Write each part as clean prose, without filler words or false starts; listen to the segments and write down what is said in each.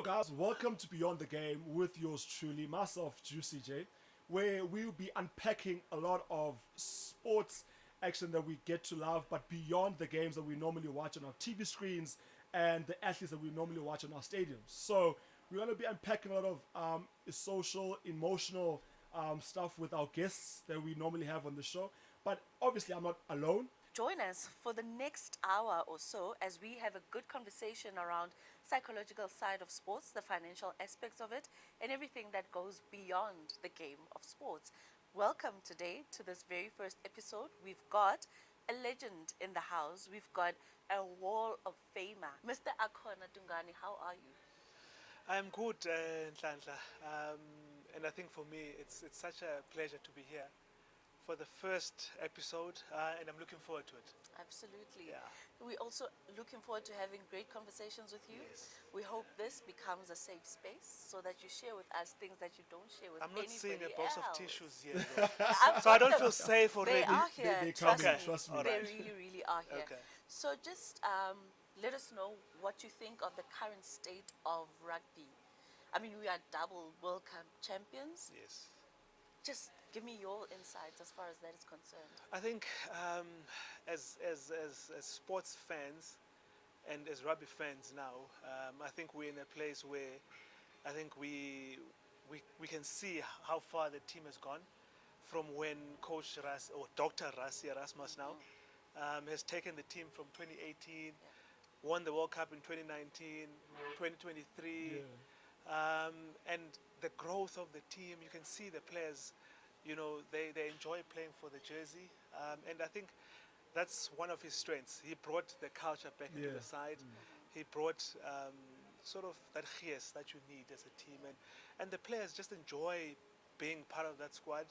guys, welcome to Beyond the Game with yours truly, myself, Juicy J, where we'll be unpacking a lot of sports action that we get to love, but beyond the games that we normally watch on our TV screens and the athletes that we normally watch on our stadiums. So we're going to be unpacking a lot of social, emotional stuff with our guests that we normally have on the show. But obviously, I'm not alone. Join us for the next hour or so as we have a good conversation around psychological side of sports, the financial aspects of it, and everything that goes beyond the game of sports. Welcome today to this very first episode. We've got a legend in the house. We've got a wall of famer. Mr. Akona Ndungane, how are you? I'm good, Nhlanhla. And I think for me, it's such a pleasure to be here for the first episode, and I'm looking forward to it. Absolutely. Yeah. We're also looking forward to having great conversations with you. Yes. We hope this becomes a safe space so that you share with us things that you don't share with I'm not anybody seeing a box else. of tissues here, though. I've So I got don't them. feel safe already. They are here. They trust come me. in, trust me. They Alright. really are here. Okay. So just let us know what you think of the current state of rugby. I mean, we are double World Cup champions. Yes. Just give me your insights as far as that is concerned. I think as sports fans and as rugby fans now, I think we're in a place where I think we can see how far the team has gone from when Coach Ras or Dr. Rassi Erasmus now has taken the team from 2018, won the World Cup in 2019, 2023, and the growth of the team. You can see the players, they enjoy playing for the jersey, and I think that's one of his strengths. He brought the culture back into the side. He brought sort of that gees that you need as a team, and the players just enjoy being part of that squad.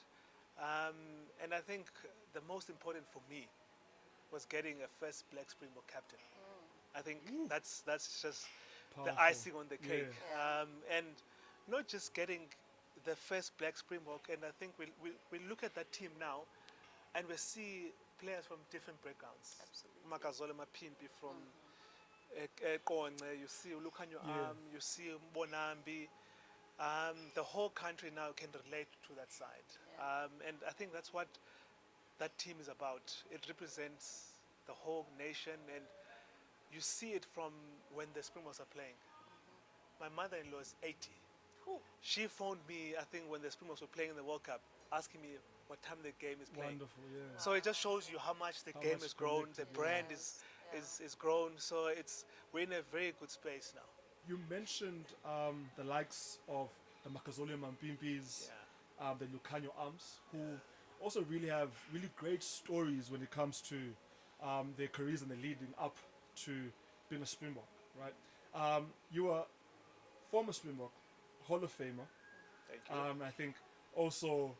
And I think the most important for me was getting a first black Springbok captain. I think that's just Powerful. the icing on the cake, Yeah. and not just getting the first black Springbok. And I think we look at that team now, and we see players from different backgrounds. Absolutely. Makazole Mapimpi from Konce, you see Ulukanyo Am, you see Bonambi. The whole country now can relate to that side, Yeah. and I think that's what that team is about. It represents the whole nation, and you see it from when the Springboks are playing. My mother-in-law is 80. Whew. She phoned me, I think, when the Springboks were playing in the World Cup, asking me what time the game is playing. Wonderful, yeah. So it just shows you how much the How game much has grown, the connected, brand Yes, is grown. So we're in a very good space now. You mentioned the likes of the Makazole Mampimpis, the Lucanio Arms, who also really have really great stories when it comes to their careers and the leading up to being a Springbok, right? You are former Springbok, Hall of Famer. Thank you. I think also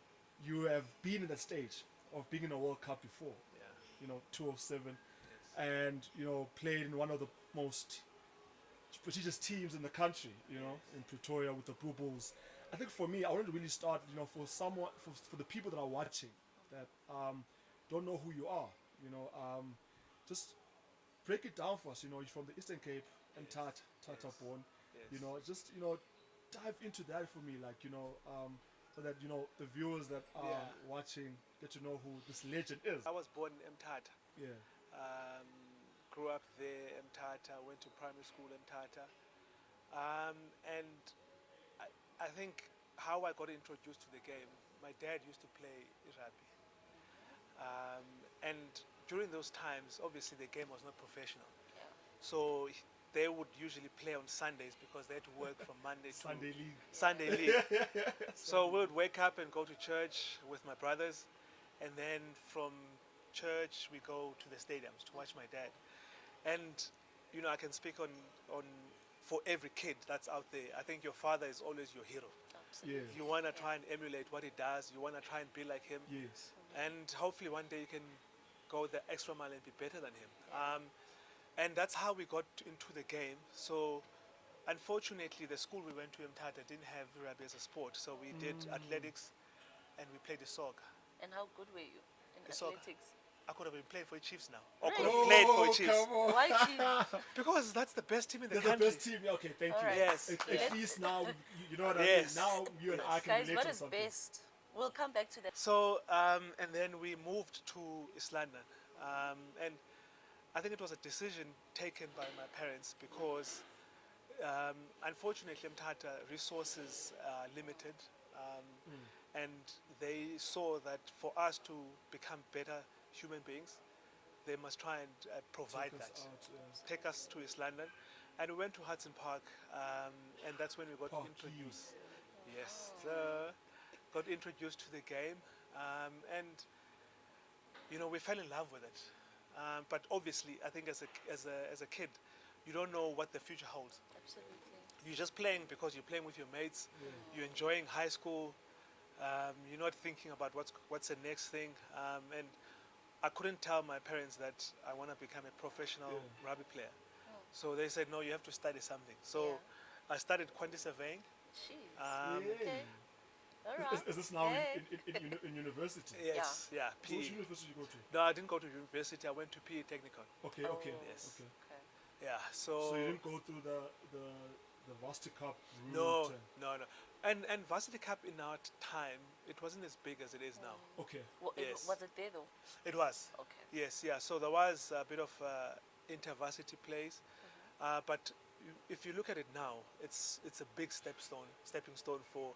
you have been in that stage of being in a World Cup before, Yeah. 2007, Yes. and played in one of the most prestigious teams in the country, in Pretoria with the Blue Bulls. I think for me, I wanted to really start, for the people that are watching that don't know who you are, just break it down for us. You're from the Eastern Cape and Tata born. Yes. Just dive into that for me, so that the viewers that are watching get to know who this legend is. I was born in Mthatha. Yeah. Grew up there, Mthatha, went to primary school in Mthatha. And I think how I got introduced to the game, my dad used to play rugby. And during those times, obviously the game was not professional. Yeah. So they would usually play on Sundays because they had to work from Monday to Sunday League. Sunday league. So we would wake up and go to church with my brothers, and then from church we go to the stadiums to watch my dad. And I can speak on for every kid that's out there. I think your father is always your hero. Absolutely. Yeah. You want to try and emulate what he does. You want to try and be like him. Yes. And hopefully one day you can go the extra mile and be better than him. And that's how we got into the game. So unfortunately, the school we went to in Mthatha didn't have rugby as a sport. So we did athletics and we played the soccer. And how good were you in The soccer. athletics? I could have been playing for Chiefs now. Or could Really? have played for Chiefs. Come on. Why Chiefs? Because that's the best team in the They're the country. best team. Yeah, okay, thank All you. right. Yes. At least now, you know what I mean? Yes. Now you and I can Guys, relate what on is something. best? We'll come back to that. So, and then we moved to Nhlanhla. And I think it was a decision taken by my parents because, unfortunately, Mthatha resources are limited. And they saw that for us to become better human beings, they must try and provide Take us that. out, yes. Take us to Nhlanhla. And we went to Hudson Park, and that's when we got Parky. introduced. Yes, got introduced to the game, and we fell in love with it. But obviously, I think as a kid, you don't know what the future holds. Absolutely. You're just playing because you're playing with your mates. Yeah. You're enjoying high school. You're not thinking about what's the next thing. And I couldn't tell my parents that I want to become a professional rugby player. So they said, no, you have to study something. So I studied quantity surveying. Jeez. Yeah. All right. Is this now Hey. in university? Yes, yeah, So which PE. university you go to? No, I didn't go to university. I went to PE Technical. Okay, Oh. okay. Yes. Okay. Okay. Yeah, So you didn't go through the Varsity Cup route? no, and- no. And Varsity Cup in our time, it wasn't as big as it is now. Okay. Well, Yes. was it there though? It was. Okay. Yes, yeah. So there was a bit of inter-varsity plays, but if you look at it now, it's a big stepping stone for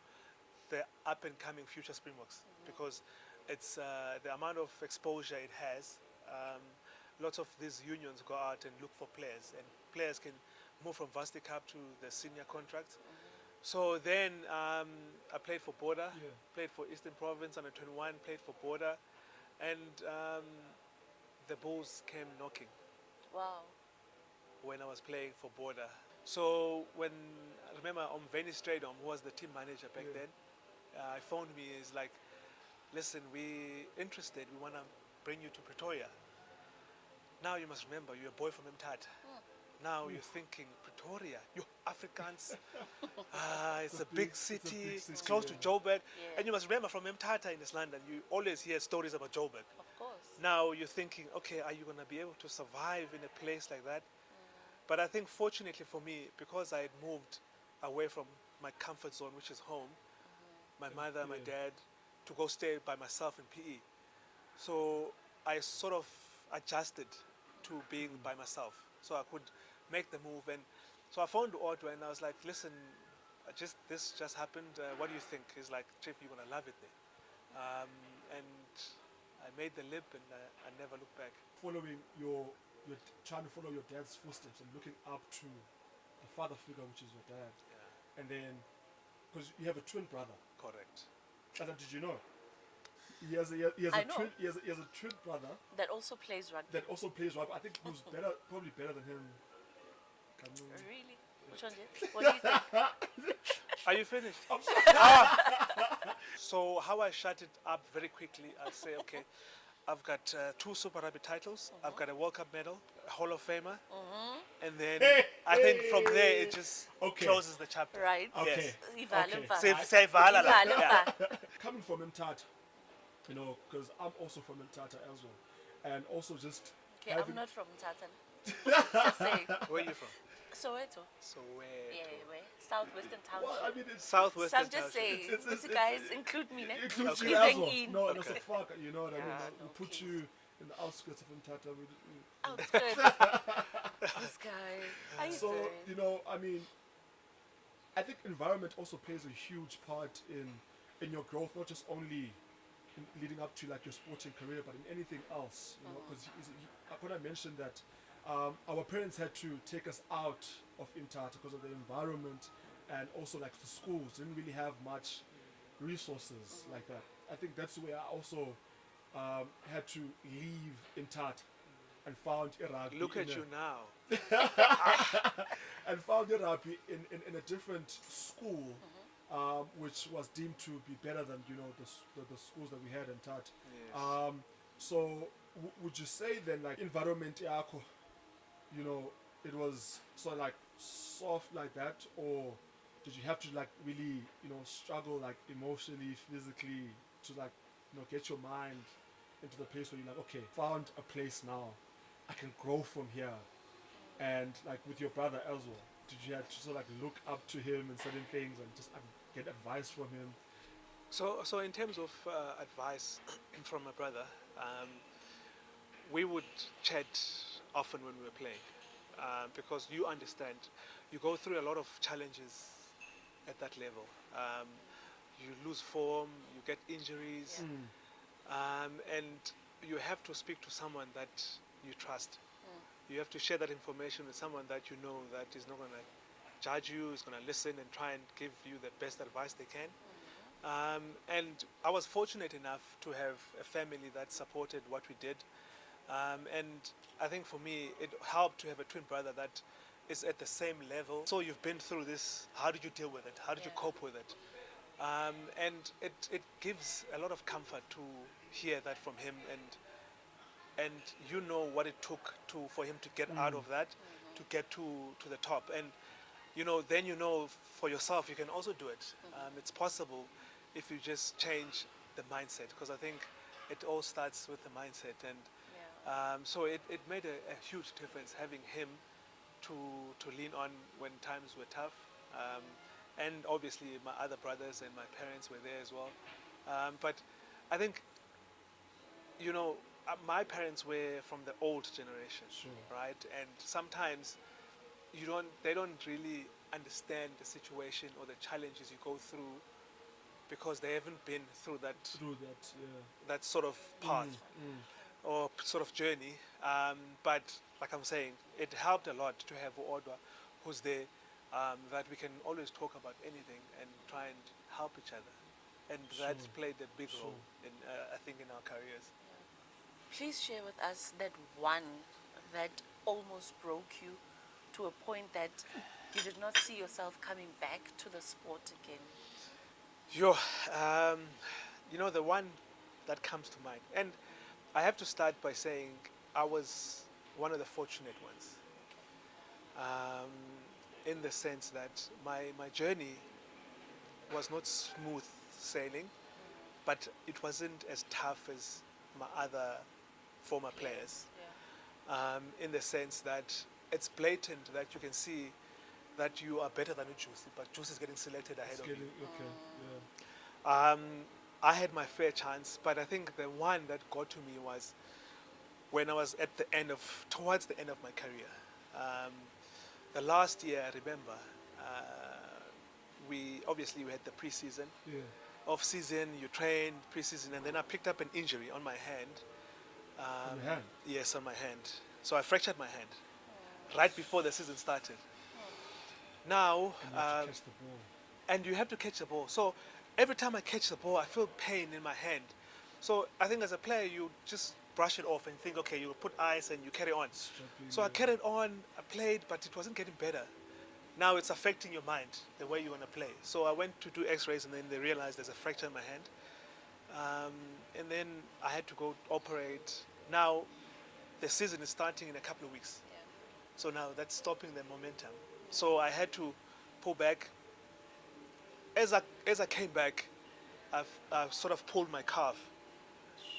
the up and coming future Springboks because it's the amount of exposure it has. Lots of these unions go out and look for players, and players can move from Varsity Cup to the senior contract. So then I played for Border, Yeah. played for Eastern Province under 21, played for Border, and the Bulls came knocking Wow. when I was playing for Border. So when I remember Venice Stradom, who was the team manager back Yeah. then, he phoned me. He's like, "Listen, we interested. We want to bring you to Pretoria. Now you must remember, you're a boy from Mthatha. Now you're thinking Pretoria, you Africans. It's a big city. It's close to yeah. Joburg, Yeah. and you must remember from Mthatha in this London, you always hear stories about Joburg. Of course. Now you're thinking, okay, are you going to be able to survive in a place like that? But I think fortunately for me, because I had moved away from my comfort zone, which is home, my mother, my Yeah. dad, to go stay by myself in PE. So I sort of adjusted to being by myself, so I could make the move. And so I phoned Otto and I was like, listen, this just happened. What do you think? He's like, Chief, you're going to love it there. And I made the leap and I never looked back. Following you're trying to follow your dad's footsteps and looking up to the father figure, which is your dad, Yeah, and then because you have a twin brother. correct. Did you know? He has I know. he has a twin brother That also plays rugby. that also plays rugby. I think he was probably better than him. Really? Which one did? What do you think? Are you finished? So how I shut it up very quickly, I say, okay, I've got 2 Super Rugby titles. I've got a World Cup medal, a Hall of Famer, and then I think from there it just Okay. closes the chapter. Right. Okay. Ivalimva. Say Vala. Ivalimva. Coming from Mthatha, because I'm also from Mthatha as well, and also just Okay, having I'm not from Mthatha. Just say. Where are you from? Soweto. So where? Yeah, where? Southwestern Township. well, I mean, it's Southwestern So I'm just Township. saying, It's- you guys include me, ne? It includes Okay. you as Isn't well. in. No, Okay. so fuck, you know what I mean? Yeah, We no, put please. you in the outskirts of Mthatha. Outskirts. This guy. How you So, doing? I mean, I think environment also plays a huge part in your growth, not just only in leading up to like your sporting career, but in anything else. Because Akona mentioned that our parents had to take us out of Mthatha because of the environment, and also like the schools didn't really have much resources like that. I think that's where I also had to leave Mthatha and found rugby. Look at you now. And found rugby in a different school, which was deemed to be better than the schools that we had in Tat. Yes. So would you say then like environment yako, it was sort of like soft like that, or did you have to like really struggle like emotionally, physically to like get your mind into the place where you're like, okay, found a place now, I can grow from here. And like with your brother as well, did you have to sort of like look up to him in certain things and just get advice from him? So in terms of advice from my brother, we would chat often when we were playing, because you understand, you go through a lot of challenges at that level. You lose form, you get injuries, and you have to speak to someone that you trust. You have to share that information with someone that you know that is not going to judge you, is going to listen and try and give you the best advice they can. And I was fortunate enough to have a family that supported what we did. And I think for me, it helped to have a twin brother that is at the same level. So you've been through this, how did you deal with it? How did you cope with it? And it gives a lot of comfort to hear that from him, and you know what it took for him to get out of that, to get to the top. And then for yourself you can also do it. It's possible if you just change the mindset, because I think it all starts with the mindset. And so it made a huge difference having him to lean on when times were tough. And obviously my other brothers and my parents were there as well. But I think, my parents were from the old generation, right? And sometimes they don't really understand the situation or the challenges you go through, because they haven't been through that that sort of path or sort of journey. But like I'm saying, it helped a lot to have Odwa who's there, that we can always talk about anything and try and help each other. And that played a big role in, I think, in our careers. Please share with us that one that almost broke you to a point that you did not see yourself coming back to the sport again. The one that comes to mind, and I have to start by saying I was one of the fortunate ones, in the sense that my journey was not smooth sailing, but it wasn't as tough as my other former players, in the sense that it's blatant that you can see that you are better than Juicy, but Juicy is getting selected ahead of you. I had my fair chance, but I think the one that got to me was when I was towards the end of my career. The last year, I remember, we had the pre-season. Off season, you train, pre-season, and then I picked up an injury on my hand. On your hand? Yes, on my hand. So I fractured my hand right before the season started. Now, And you have to catch the ball. and you have to catch the ball. So every time I catch the ball, I feel pain in my hand. So I think as a player, you just brush it off and think, okay, you put ice and you carry on. So I carried on, I played, but it wasn't getting better. Now it's affecting your mind, the way you want to play. So I went to do x-rays, and then they realized there's a fracture in my hand. And then I had to go operate. Now the season is starting in a couple of weeks. So now that's stopping the momentum. So I had to pull back. As I came back, I've sort of pulled my calf.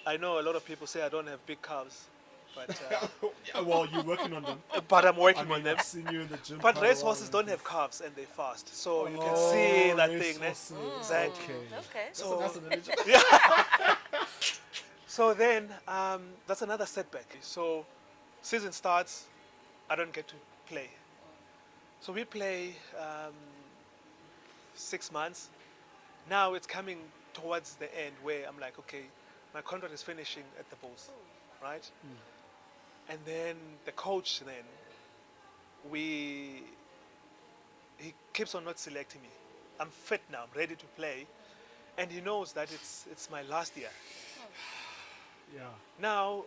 I know a lot of people say I don't have big calves, but Well, you're working on them. but I'm working on them. I've seen you in the gym. But quite a race while horses and don't have calves and they're fast, so you can see that race thing. Ne? horses. Exactly. Okay. So, That's an analogy. so then that's another setback. So season starts, I don't get to play. So we play 6 months. Now it's coming towards the end where I'm like, okay, my contract is finishing at the Bulls, right? And then the coach he keeps on not selecting me. I'm fit now, I'm ready to play, and he knows that it's my last year. Yeah. Now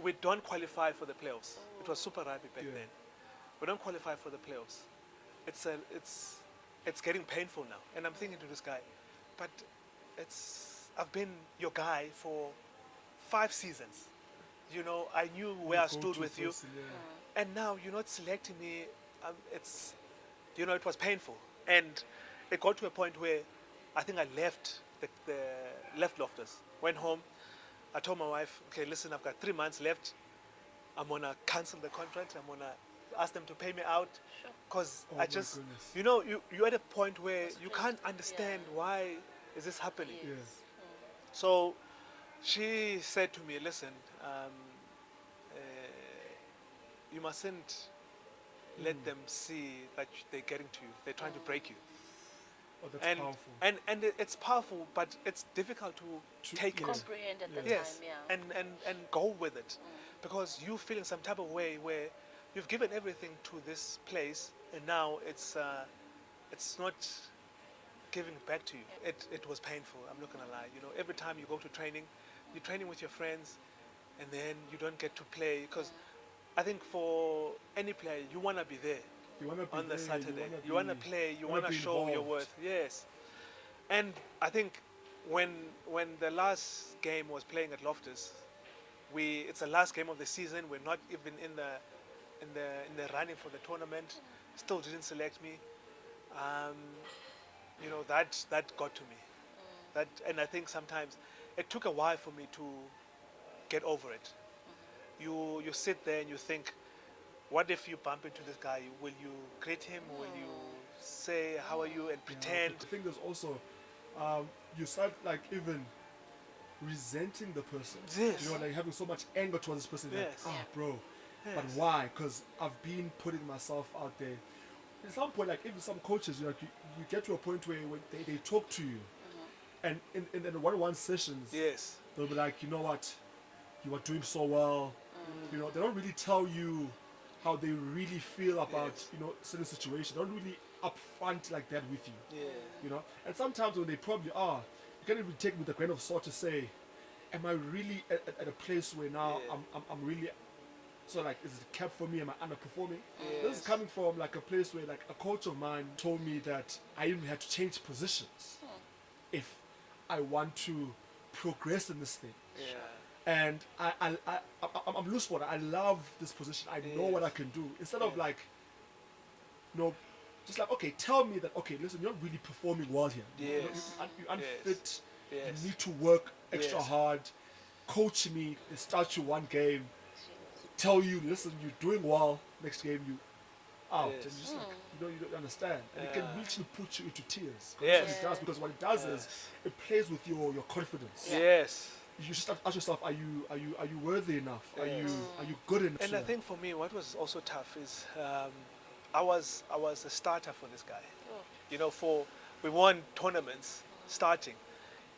we don't qualify for the playoffs. It was Super Rugby back then. We don't qualify for the playoffs. It's getting painful now, and I'm thinking to this guy, but I've been your guy for 5 seasons. I knew where I stood with you, and now you're not selecting me. It was painful, and it got to a point where I think I left left Loftus, went home, I told my wife, okay, listen, I've got 3 months left. I'm gonna cancel the contract. I'm gonna ask them to pay me out, Sure. because Oh I my just, goodness. you know, you're at a point where you can't Frustrated, understand yeah. why is this happening. Yes. Yes. So she said to me, listen, uh, you mustn't let them see that they're getting to you. They're trying to break you. Oh, that's And, powerful. it's powerful, but it's difficult to take yeah. it. Comprehend at the Yes, time, yeah. and go with it, because you feeling some type of way where you've given everything to this place, and now it's not giving back to you. It was painful. I'm not gonna lie. You know, every time you go to training, you're training with your friends, and then you don't get to play, because I think for any player, you wanna be there You wanna be on the there, Saturday. You You wanna play. You wanna be show your involved. worth. Yes. And I think when the last game was playing at Loftus, it's the last game of the season. We're not even in the running for the tournament. Still didn't select me. Um, you know, that got to me. And I think sometimes it took a while for me to get over it. You sit there and you think, what if you bump into this guy? Will you greet him? Will you say how are you and Yeah, pretend? I think there's also you start like even resenting the person. Yes. You know, like having so much anger towards this person. Like, Yes. bro. But Yes. why? Because I've been putting myself out there. At some point, like even some coaches, you get to a point where when they talk to you, and in the one-on-one sessions, Yes. they'll be like, you know what, you are doing so well. You know, they don't really tell you how they really feel about Yes. certain situations. They don't really upfront like that with you. Yeah. You know, and sometimes when they probably are, you can even take it with a grain of salt to say, am I really at a place where now Yeah. I'm really, so like, is it kept for me? Am I underperforming? Yes. This is coming from like a place where like a coach of mine told me that I even had to change positions if I want to progress in this thing. Yeah. And I'm loose for it. I love this position. I know what I Yes. can do. Instead of Yeah. like, just like, okay, tell me that, okay, listen, you're not really performing well here. Yes. You're unfit. Yes. You need to work extra Yes. hard. Coach me. They start you one game. Tell you, listen, you're doing well. Next game, you out. Yes. And you just like, you don't understand. And it can literally put you into tears. Yes. That's what it does, because what it does is it plays with your confidence. Yeah. Yes. You just have to ask yourself, are you worthy enough? Are you Yes. good enough? And I think for me, what was also tough is I was a starter for this guy. Oh. You know, we won tournaments starting,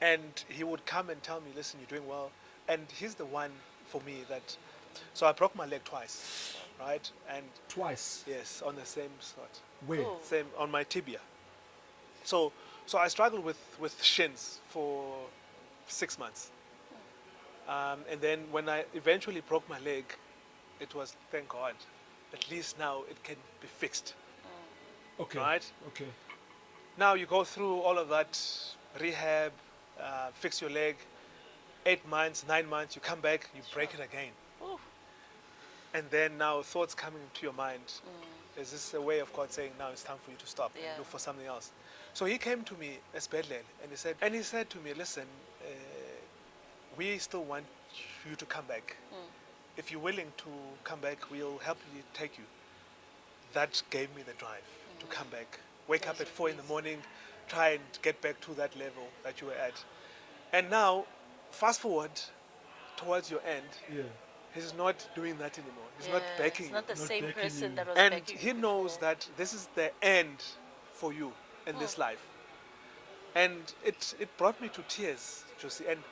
and he would come and tell me, "Listen, you're doing well." And he's the one for me that. So I broke my leg twice, right? And Twice. yes, on the same spot, Where? Oh. same on my tibia. So I struggled with shins for 6 months. And then when I eventually broke my leg, it was, thank God, at least now it can be fixed. Okay. Right? Okay. Now you go through all of that rehab, fix your leg, 8 months, 9 months, you come back, you break it again. Oof. And then now thoughts coming to your mind. Is this a way of God saying, now it's time for you to stop Yeah. and look for something else? So he came to me as Bedlel, and he said to me, listen, we still want you to come back. If you're willing to come back, we'll help you take you. That gave me the drive to come back. Wake up at 4 in the morning, try and get back to that level that you were at. And now, fast forward towards your end, Yeah. he's not doing that anymore. He's not Yeah, backing it's you. not the Not same backing person you. that was And backing he you knows before. that this is the end for you in this life. And it brought me to tears, Josie. And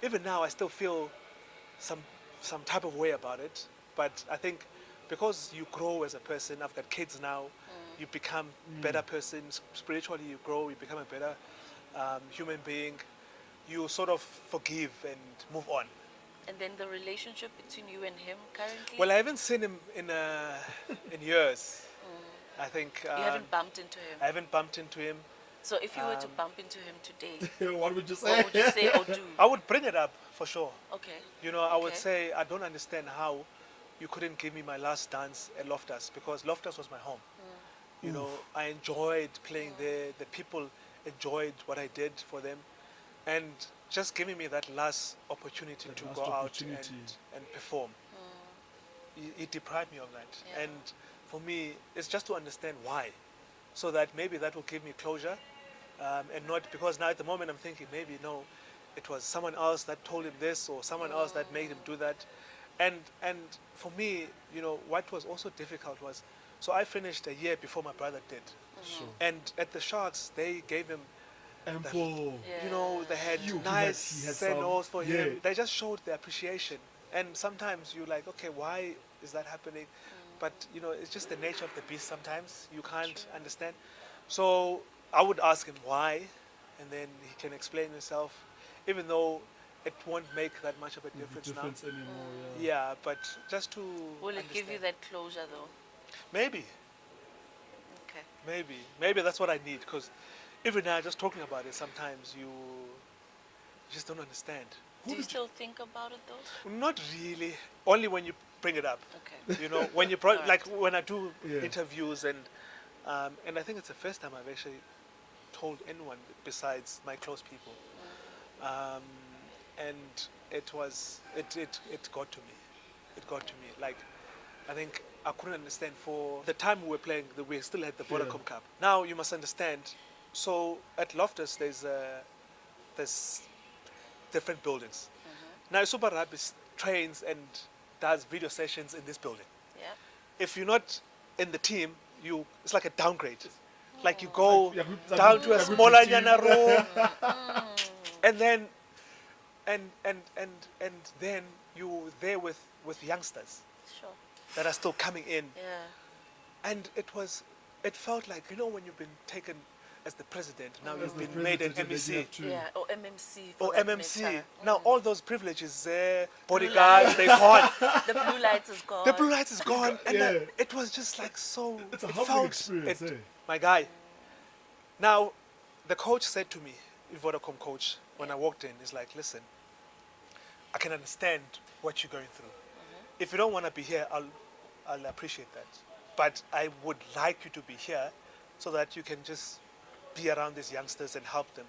even now, I still feel some type of way about it. But I think because you grow as a person, I've got kids now, you become better person. Spiritually, you grow, you become a better human being. You sort of forgive and move on. And then the relationship between you and him currently? Well, I haven't seen him in years. I think you haven't bumped into him. I haven't bumped into him. So if you were to bump into him today, What would you say? what would you say or do? I would bring it up for sure. Okay. You know, I would Okay. say I don't understand how you couldn't give me my last dance at Loftus, because Loftus was my home. You know, I enjoyed playing there. The people enjoyed what I did for them, and just giving me that last opportunity to go out and perform. It deprived me of that. Yeah. And for me, it's just to understand why. So that maybe that will give me closure. And not because now at the moment I'm thinking maybe no, it was someone else that told him this or someone else that made him do that. And for me, you know, what was also difficult was, so I finished a year before my brother did. Sure. And at the Sharks, they gave him, Ample. you know, they had He nice had send-offs for some- him. yeah. They just showed their appreciation. And sometimes you're like, okay, why is that happening? But, you know, it's just the nature of the beast sometimes. You can't understand. So I would ask him why, and then he can explain himself, even though it won't make that much of a difference now. Anymore. Yeah, but just to Will it give you understand. that closure though? Maybe, Okay. maybe that's what I need, because even now, just talking about it, sometimes you just don't understand. Do you still think about it though? Not really. Only when you bring it up. Okay. You know, when you Alright. like when I do Yeah. interviews and I think it's the first time I've actually told anyone besides my close people, and it got to me. It got to me. Like, I think I couldn't understand for the time we were playing. We still had the Vodacom Cup. Now you must understand. So at Loftus, there's different buildings. Now Super Rugby trains and does video sessions in this building. Yeah. If you're not in the team, it's like a downgrade. Like you go Yeah, down to a smaller nyana room, and then and then you're there with youngsters Sure. that are still coming in, Yeah. and it felt like, you know, when you've been taken as the president, now As you've the been made an president, then you MEC. have to- Yeah. Or MMC. Or For that MMC. matter. Now all those privileges there, bodyguards, they're gone. The blue lights is gone. The blue light is gone, and Yeah. it was just like so. It's a it humbling felt experience, it- eh? My guy. Now, the coach said to me, the Vodacom coach, when I walked in, he's like, "Listen, I can understand what you're going through. If you don't want to be here, I'll appreciate that. But I would like you to be here, so that you can just be around these youngsters and help them."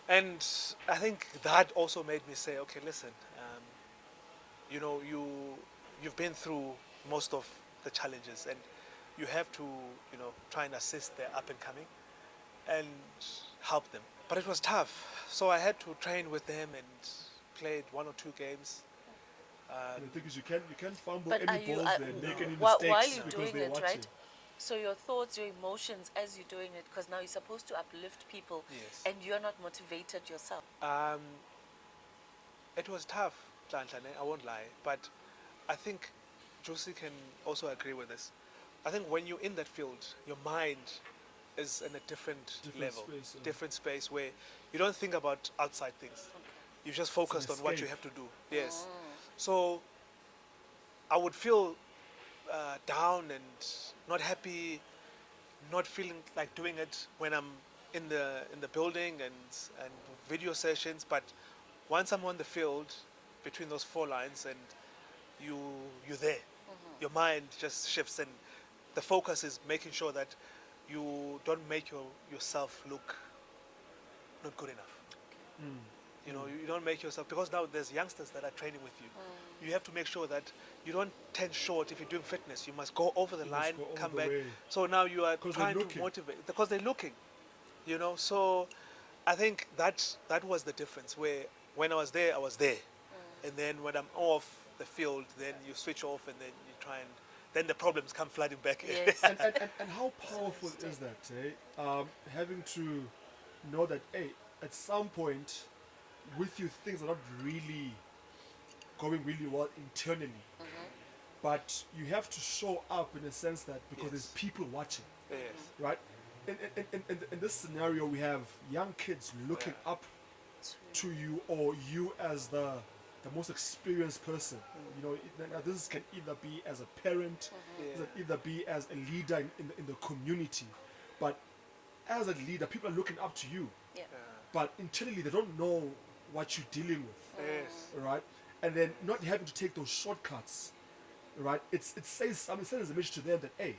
And I think that also made me say, okay, listen, you know, you've been through most of the challenges, and you have to, you know, try and assist their up and coming and help them. But it was tough, so I had to train with them and played 1 or 2 games. And the thing is, you can't fumble But are any you, balls there, make any while mistakes you're because doing they're it, watching. right? So your thoughts, your emotions as you're doing it, because now you're supposed to uplift people, Yes. and you're not motivated yourself. It was tough, Nhlanhla, I won't lie, but I think Josie can also agree with this. I think when you're in that field, your mind is in a different level, space, different space where you don't think about outside things. You're just focused on what you escape. have to do. Yes. So I would feel down and not happy, not feeling like doing it when I'm in the building and video sessions. But once I'm on the field, between those 4 lines, and you're there, your mind just shifts, and the focus is making sure that you don't make yourself look not good enough. You know, you don't make yourself, because now there's youngsters that are training with you. You have to make sure that you don't 10 short if you're doing fitness. You must go over the line, go all come the back. way. So now you are 'Cause they're trying to looking. motivate, because they're looking. You know, so I think that was the difference, where when I was there, and then when I'm off the field, then you switch off, and then you try and then the problems come flooding back. Yes. And how powerful is that, eh? Having to know that, hey, at some point, with you, things are not really going really well internally. But you have to show up in a sense that because there's people watching, Yes. right? In this scenario, we have young kids looking up to you, or you as the most experienced person. You know, now this can either be as a parent, this can either be as a leader in the community. But as a leader, people are looking up to you. Yeah. But internally, they don't know what you're dealing with, Yes. right? And then not having to take those shortcuts, right? It says something, it sends a message to them that, hey,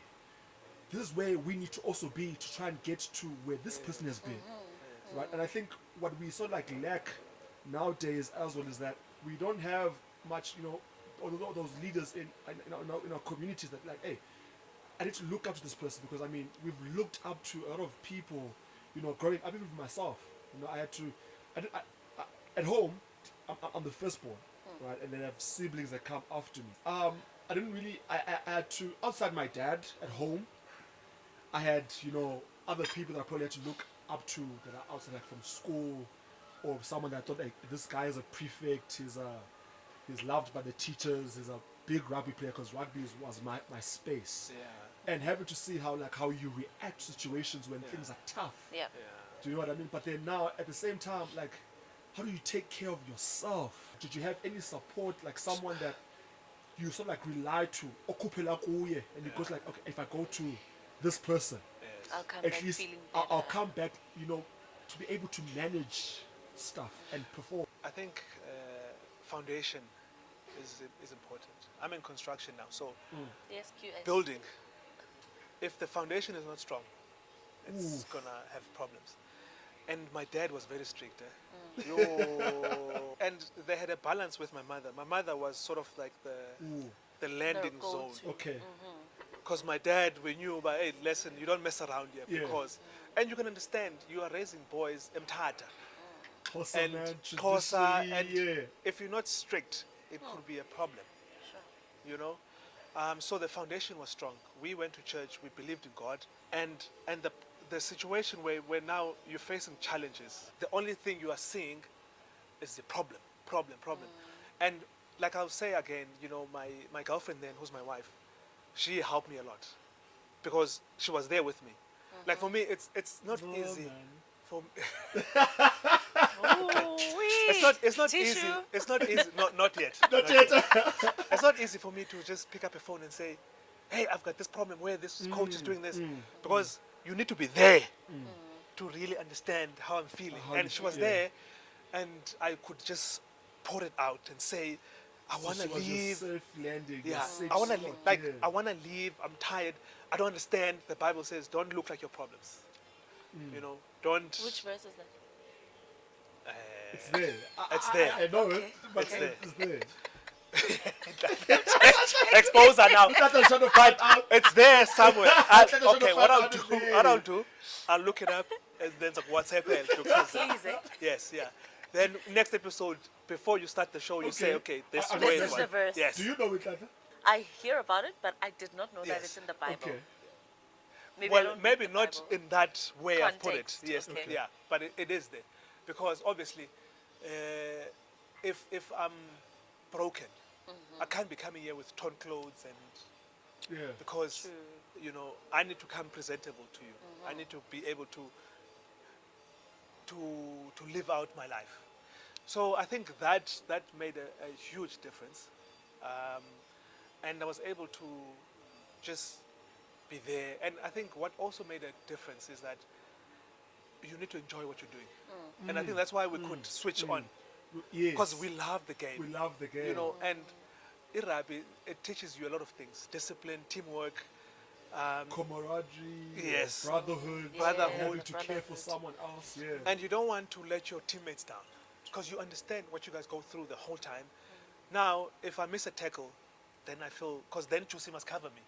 this is where we need to also be to try and get to where this person has been, right? And I think what we sort of like lack nowadays as well is that we don't have much, all those leaders in our communities that like, hey, I need to look up to this person because I mean we've looked up to a lot of people, growing up. Even for myself, I had to, at home, I'm the firstborn, right, and then I have siblings that come after me. I didn't really, I had to, outside my dad at home, I had, other people that I probably had to look up to that are outside, like from school, or someone that I thought, like, this guy is a prefect, he's loved by the teachers, he's a big rugby player, because rugby was my space. Yeah. And having to see how you react to situations when things are tough. Yeah. Yeah. Do you know what I mean? But then now, at the same time, like, how do you take care of yourself? Did you have any support, like someone that you sort of like rely to, and it goes like, okay, if I go to this person, Yes. I'll come at back least feeling I'll better. come back, to be able to manage stuff and perform. I think foundation is important. I'm in construction now, so Yes, QS. building. If the foundation is not strong, it's gonna have problems. And my dad was very strict. Yo. And they had a balance with my mother. My mother was sort of like the landing The zone. go-to. Okay. Because my dad, we knew about, hey, listen, you don't mess around here. Yeah. Because, and you can understand, you are raising boys, mtata, Xhosa, and man, Xhosa, traditionally, and yeah. if you're not strict, it could be a problem, Sure. So the foundation was strong. We went to church, we believed in God, and the situation where now you're facing challenges, the only thing you are seeing is the problem. And like I'll say again, my girlfriend then, who's my wife, she helped me a lot because she was there with me. Like for me, it's not Oh, easy. man. For me, Ooh-wee. it's not Tissue. easy. It's not easy. Not yet. Not yet. It's not easy for me to just pick up a phone and say, hey, I've got this problem where this coach is doing this, because you need to be there to really understand how I'm feeling. How And you she was feel, yeah. there, and I could just pour it out and say, I want to So she was your leave. safe landing. your Yeah, safe I want to spot, leave. Like, yeah. I want to leave. I'm tired. I don't understand. The Bible says, don't look like your problems. Don't. Which verse is that? It's there. It's there. I know Okay. it, but It's there. it's there. Expose her now. That's what I'm trying to find out. It's there somewhere. That's what I'm Okay, trying what to I'll find do, out is there. I'll look it up, and then like, what's happened. Please, eh? Yes, yeah. Then next episode, before you start the show, you say, okay, this I- I is where got it This is was. the verse. Yes. Do you know it, Tata? I hear about it, but I did not know that Yes. it's in the Bible. Okay. Maybe I Well, don't read maybe the not Bible. in that way I've put it. Context, Yes, okay. yeah, but it is there, because obviously, if I'm broken, I can't be coming here with torn clothes, and Yeah. because I need to come presentable to you. I need to be able to live out my life. So I think that made a huge difference, and I was able to just be there. And I think what also made a difference is that you need to enjoy what you're doing, and I think that's why we could switch on, Yes. because we love the game. We love the game. And rugby, it teaches you a lot of things: discipline, teamwork. Camaraderie, Yes. brotherhood, Brotherhood. having to care for Brotherhood. someone else. Yeah. And you don't want to let your teammates down, because you understand what you guys go through the whole time. Now, if I miss a tackle, then I feel, because then Chusi must cover me.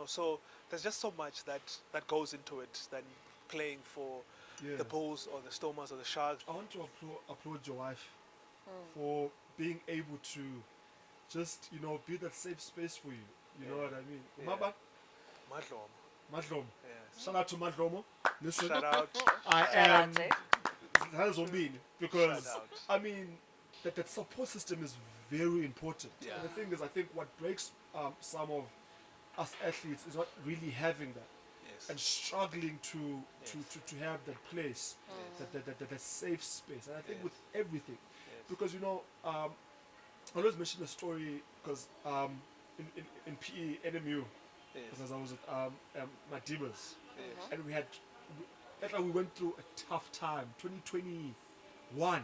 So there's just so much that goes into it than playing for Yeah. the Bulls or the Stormers or the Sharks. I want to applaud your wife for being able to just, be that safe space for you. You know what I mean? Yeah. Maba, Madlom. Madlomo. Yes. Shout out to Madlomo. Listen, Shout out. I Shout am. out, eh? That's what I mean. Because, Shout out. I mean, that support system is very important. Yeah. And the thing is, I think what breaks some of us athletes is not really having that. Yes. And struggling to Yes. to have that place, that safe space. And I think Yes. with everything, Yes. because I always mention a story because in PE NMU, Yes. because I was at Madiba's, Yes. and we went through a tough time. 2021,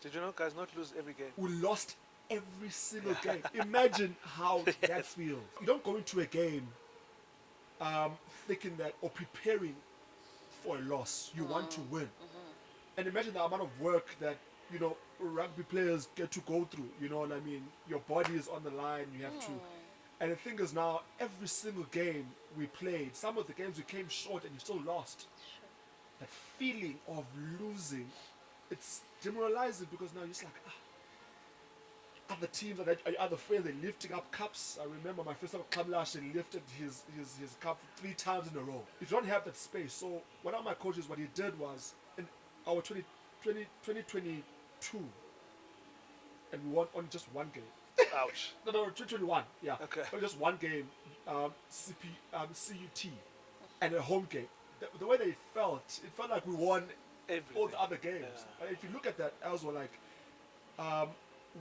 Did you know guys not lose every game? we lost every single game. Imagine how that feels. You don't go into a game thinking that or preparing for a loss. You want to win. And imagine the amount of work that rugby players get to go through. You know what I mean? Your body is on the line. You have to. And the thing is now, every single game we played, some of the games we came short and you still lost. That feeling of losing, it's demoralizing because now you're just like, other teams and other friends, they're lifting up cups. I remember my first time at Club last year, he lifted his cup 3 times in a row. If you don't have that space, so one of my coaches, what he did was, in our 2022, and we won on just one game. Ouch. No, 2021, yeah. Okay. Only just one game, CUT, and a home game. The way that it felt like we won Everything. all the other games. Yeah. And if you look at that as well, like,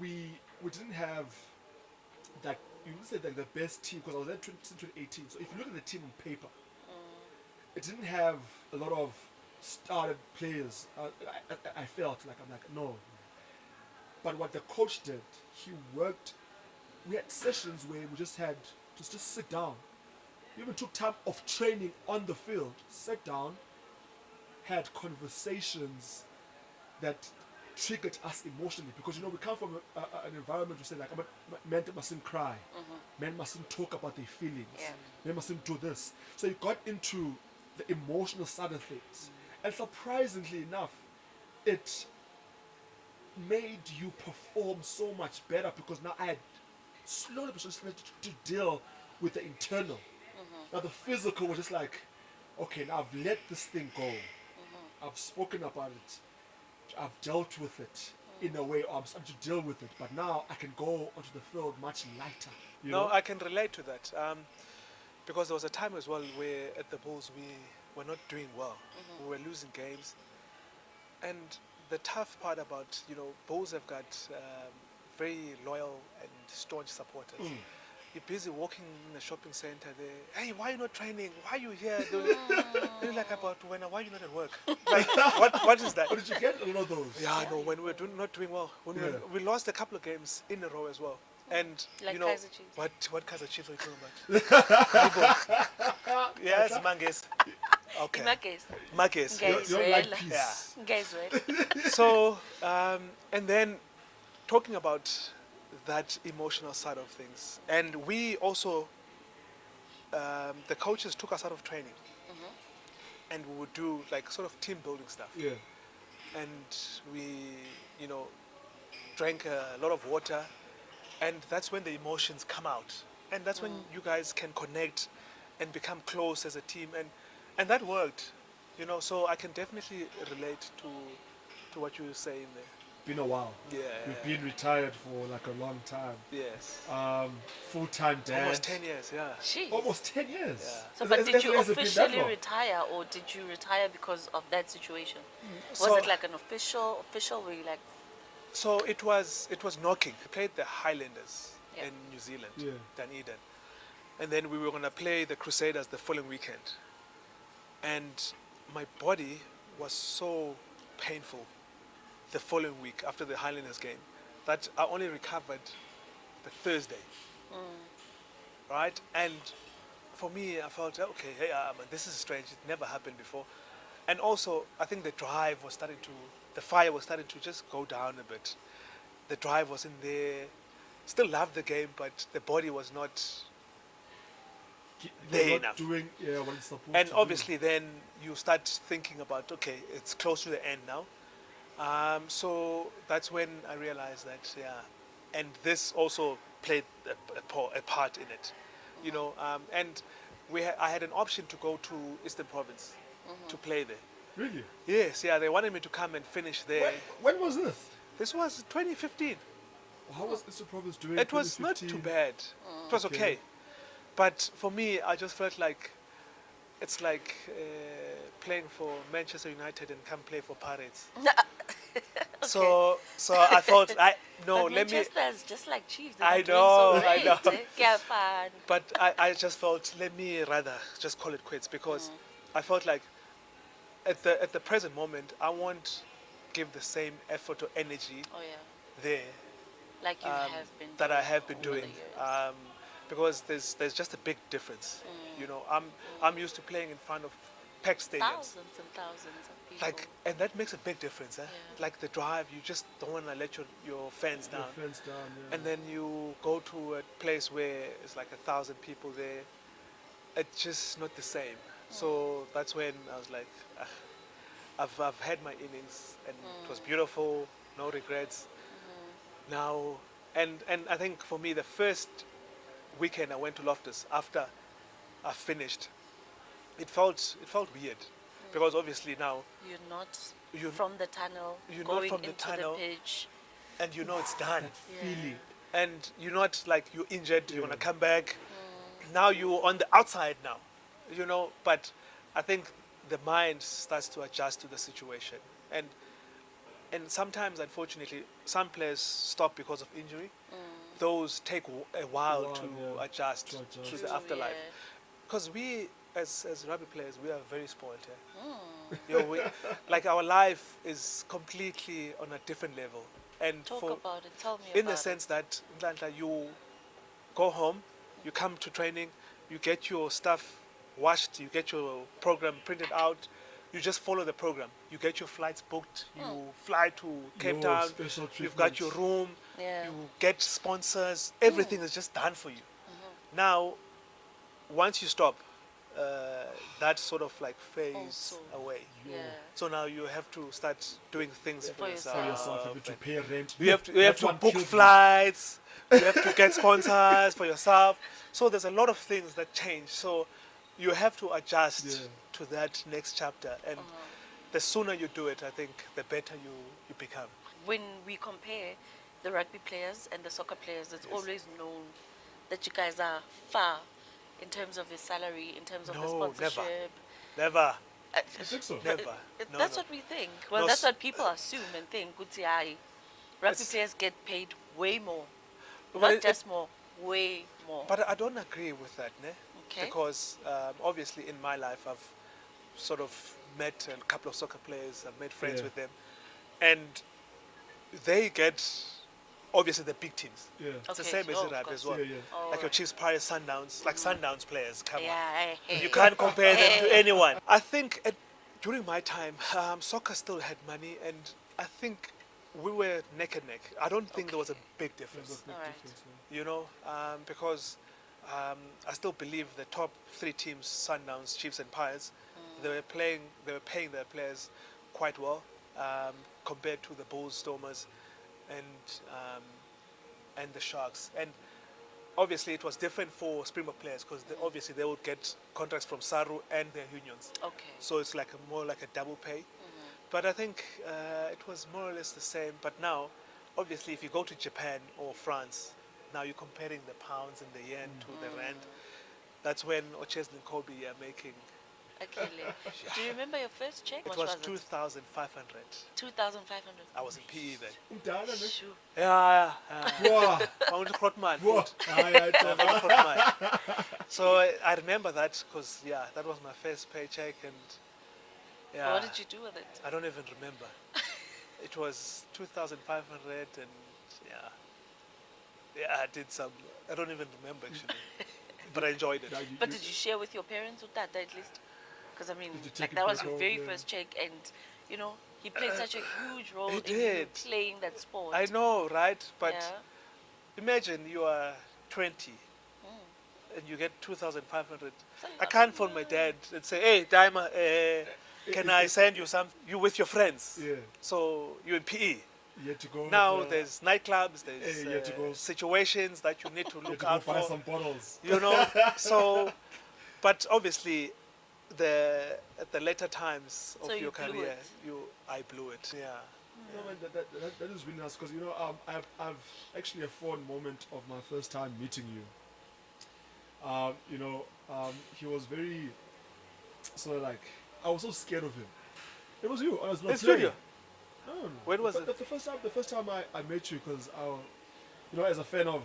we didn't have that, you would say like the best team, because I was there since 2018. So if you look at the team on paper, it didn't have a lot of started players. I felt like, I'm like, no. But what the coach did, he worked. We had sessions where we just had just sit down. We even took time of training on the field, sat down, had conversations that triggered us emotionally, because you know we come from an environment to say like, men mustn't cry, men mustn't talk about their feelings, men mustn't do this. So you got into the emotional side of things, and surprisingly enough, it made you perform so much better, because now I had slowly but surely to deal with the internal. Now the physical was just like, okay, now I've let this thing go. I've spoken about it. I've dealt with it in a way, or I'm starting to deal with it. But now I can go onto the field much lighter. You know? I can relate to that. Because there was a time as well where at the Bulls we were not doing well. We were losing games. And the tough part about, Bulls have got very loyal and staunch supporters. You're busy walking in the shopping center there. Hey, why are you not training? Why are you here? They're like, about why are you not at work? Like, what is that? Or did you get a lot of those? Yeah, no, when we were not doing well. When we lost a couple of games in a row as well. And, Like Kaiser Chiefs. what Kaiser Chiefs are you talking about? Yes, Manges. Okay. Manges. You don't like peace. Yeah. So, and then talking about that emotional side of things. And we also, the coaches took us out of training. And we would do like sort of team building stuff. Yeah. And we, drank a lot of water. And that's when the emotions come out. And that's when you guys can connect and become close as a team. And that worked, so I can definitely relate to what you were saying there. Been a while. Yeah. You've been retired for like a long time. Yes. Full-time dad. Almost 10 years, yeah. Jeez. Almost 10 years. Yeah. So, but did you has it been that officially long? retire, or did you retire because of that situation? Was So- it like an official where you like, So it was knocking. We played the Highlanders Yeah. in New Zealand, Yeah. Dunedin. And then we were going to play the Crusaders the following weekend. And my body was so painful the following week after the Highlanders game that I only recovered the Thursday. Right? And for me, I felt, okay, hey, this is strange. It never happened before. And also, I think the fire was starting to just go down a bit. The drive wasn't there. Still loved the game, but the body was not there You're enough. not doing what it's supposed And to obviously then you start thinking about, okay, it's close to the end now. So that's when I realized that, and this also played a part in it, and I had an option to go to Eastern Province to play there. do. Really? Yes, they wanted me to come and finish there. When was this? This was 2015. How was Eastern Province doing? It was not 2015? too bad. It was okay. But for me, I just felt like it's like playing for Manchester United and come play for Pirates. So I thought, but let me. Manchester is just like Chiefs. They're I not doing know, so I know. great, Yeah, fun. But I just felt, let me rather just call it quits, because I felt like at the present moment, I won't give the same effort or energy Oh yeah, there like you have been. that I doing have been over the doing, years. because there's just a big difference. I'm used to playing in front of packed stadiums. Thousands and thousands of people. Like, and that makes a big difference, eh? Yeah. Like the drive, you just don't want to let your fans down. Your fence down, yeah. And then you go to a place where it's like 1,000 people there. It's just not the same. So that's when I was like, "Ah, I've had my innings, and it was beautiful, no regrets. Now, and I think for me, the first weekend I went to Loftus after I finished, it felt weird, because obviously now You're not You're- from the tunnel, you're not going from the into tunnel. the pitch. and you know it's done, Yeah. Feeling. and you're not like you're injured, you're Yeah. gonna come back. Now you're on the outside now, you know. But I think the mind starts to adjust to the situation, and sometimes, unfortunately, some players stop because of injury. Those take a while Wow, to yeah. adjust To adjust. to True, the afterlife. yeah. Because we, as rugby players, we are very spoiled here. You know, like our life is completely on a different level. And Talk for, about it. Tell me in about the sense that Nhlanhla, you go home, you come to training, you get your stuff washed, you get your program printed out, you just follow the program. You get your flights booked, you fly to Cape Your Town, special you've got treatment. your room, Yeah. you get sponsors, everything is just done for you. Now, once you stop, that sort of like phase Also. away. Yeah. So now you have to start doing things for For yourself. For yourself, you have to and pay rent. you have to That book killed me. flights. You have to get sponsors for yourself. So there's a lot of things that change. So you have to adjust Yeah. to that next chapter. And the sooner you do it, I think, the better you become. When we compare the rugby players and the soccer players, it's always known that you guys are far in terms of your salary, in terms of the No, sponsorship. Never. You think so? Never. No, That's no. what we think. Well, No, that's s- what people assume and think. Kuti, aye, rugby It's- players get paid way more. But Not it- just more, way more. But I don't agree with that, ne? Okay. Because obviously in my life I've sort of met a couple of soccer players, I've made friends Yeah. with them, and they get obviously the big teams. Yeah. It's the Okay, same as oh, in of rugby course. as well. Yeah, yeah. All Like your right. Chiefs, Pirates, Sundowns, like Sundowns players, come on. Yeah, hey, You hey. can't compare them to Hey. anyone. I think during my time, soccer still had money, and I think we were neck and neck. I don't think there was a big There's difference. a big All right. difference. Yeah. You know, because I still believe the top three teams, Sundowns, Chiefs, and Pirates, they were paying their players quite well compared to the Bulls, Stormers, and the Sharks. And obviously, it was different for Springbok players because obviously they would get contracts from Saru and their unions. Okay. So it's like more like a double pay. But I think it was more or less the same. But now, obviously, if you go to Japan or France, now you're comparing the pounds and the yen to the rand. That's when Ochesne and Kobe are making. Akele. Do you remember your first check? It What was it? 2,500. 2,500. I was in PE then. Umdala, ne? Shoo. Yeah, Wow. Mount Grotman. Wow. Aye, aye, So I remember that because, yeah, that was my first paycheck. And yeah, What did you do with it? I don't even remember. It was 2,500 and yeah, I did some. I don't even remember actually, but I enjoyed it. Now But did you share with your parents with that at least? Because I mean, Did you take like it that was back your home? very Yeah. first check, and you know he played such a huge role he in you did. playing that sport. I know, right? But Yeah. imagine you are 20 and you get 2,500. It's a I lot can't of phone my dad and say, "Hey, Daima, can I send you some? You with your friends? Yeah. So you in PE." You had to go. Now there's nightclubs, there's Hey, you had to go- situations that you need to you had look to go out buy for. some bottles. You know, so, but obviously, at the later times of So you your blew career, it. I blew it. Yeah. No, man, that is really nice because you know I've actually a fond moment of my first time meeting you. You know, he was very sort of like I was so scared of him. It was you. I was not It's playing. you. No, no, no. When was the, it? The first time I met you because you know, as a fan of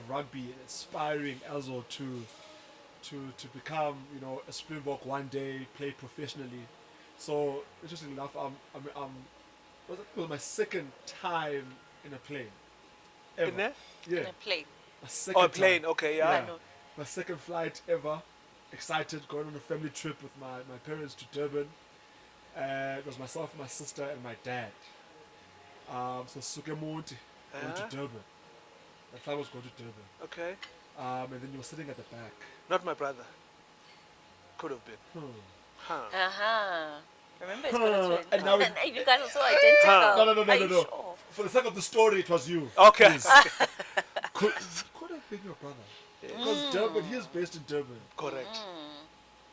rugby, aspiring also to become, you know, a Springbok one day, play professionally. So interestingly enough, it was my second time in a plane. Ever. In there? Yeah. In a plane. My second Oh, a plane. time. Okay, I yeah. know. My second flight ever. excited, going on a family trip with my parents to Durban. It was myself, my sister, and my dad. So Sukemonti going Yeah. to Durban. My father was going to Durban. Okay. And then you were sitting at the back. Not my brother. Could have been. Huh. Remember, it's got a twin. And now And you guys are so identical. No, Are you no. sure? For the sake of the story, it was you. Okay. Please. could have been your brother. Because Durban, he is based in Durban. Correct.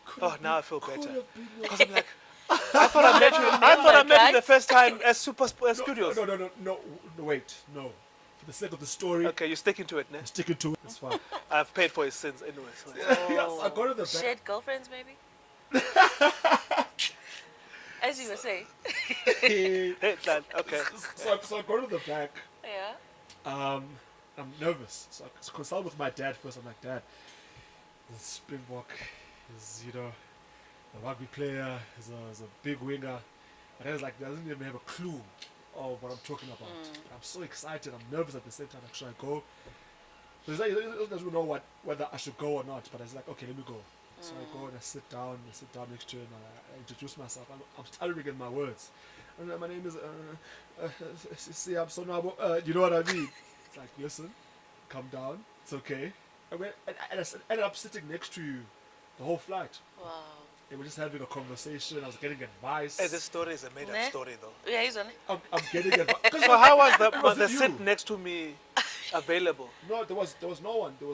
Could Oh, have now been- I feel could better. have been your- Because I'm like, I thought I met you. I thought I met you the first time as Supersports Studios. No, wait, no. For the sake of the story, Okay, you're sticking to it, ne? I'm sticking to it. It's fine. I've paid for his sins anyway. So. Yes, I go to the back. Shared girlfriends, maybe? As you were saying. Hey, Nhlanhla, okay. So I go to the back. Yeah. I'm nervous. So I consult with my dad first. I'm like, Dad, the Springbok is, a rugby player, is a big winger. And he's like, doesn't even have a clue of what I'm talking about. I'm so excited. I'm nervous at the same time. Like, should I go? So he doesn't know whether I should go or not. But I was like, okay, let me go. So I go and I sit down next to him and I introduce myself. I'm stuttering in my words. And my name is Siam Sonabo. You know what I mean? It's like, listen, calm down. It's okay. And I ended up sitting next to you the whole flight. Wow. And we're just having a conversation. I was getting advice. Hey, this story is a made-up Ne? story, though. Yeah, he's on it. I'm getting advice. So how was It the wasn't seat you. next to me available? No, there was no one. It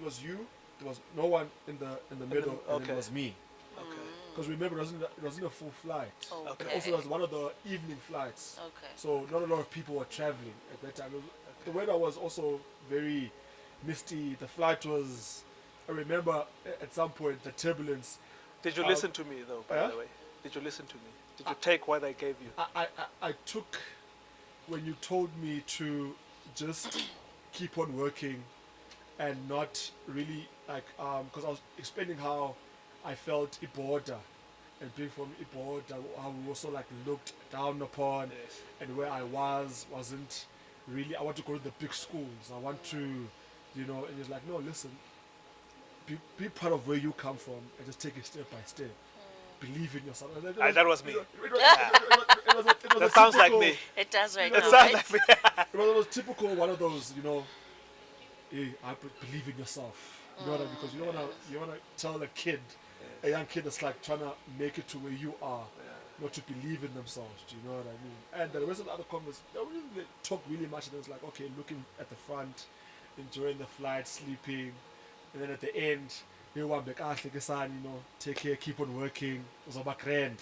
was you. There was no one in the middle, and okay. it was me. Okay. Because remember, it wasn't a full flight. Okay. And also, it was one of the evening flights. Okay. So not a lot of people were traveling at that time. The weather was also very misty. The flight was. I remember at some point the turbulence. Did you listen to me, though, by yeah? the way? Did you listen to me? Did you take what I gave you? I took when you told me to just keep on working and not really because I was explaining how I felt Iboda and being from Iboda, how we also looked down upon, Yes. and where I wasn't really. I want to go to the big schools. I want to, and it's like, no, listen, be proud of where you come from and just take it step by step. Believe in yourself. And That was me. It was That sounds like me. It does right That now, sounds right? like me. It was typical one of those, hey, believe in yourself. You know what I mean? Because you wanna tell a young kid that's trying to make it to where you are, not to believe in themselves. Do you know what I mean? And the rest of the other comments, they didn't really talk really much. And it was like, okay, looking at the front, enjoying the flight, sleeping, and then at the end, take care, keep on working, uzoba grand,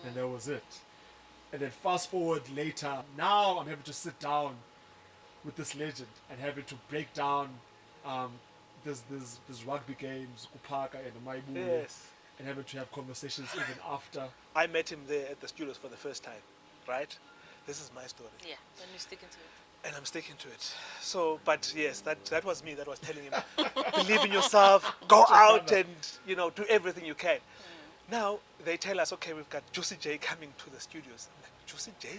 and that was it. And then fast forward later, now I'm having to sit down with this legend and having to break down this rugby games, Kupaka and Maibu, Yes. and having to have conversations even after. I met him there at the studios for the first time, right? This is my story. Yeah, when you stick into it. And I'm sticking to it. So, but yes, that was me that was telling him, believe in yourself, go out and, do everything you can. Now, they tell us, okay, we've got Juicy J coming to the studios. I'm like, Juicy J?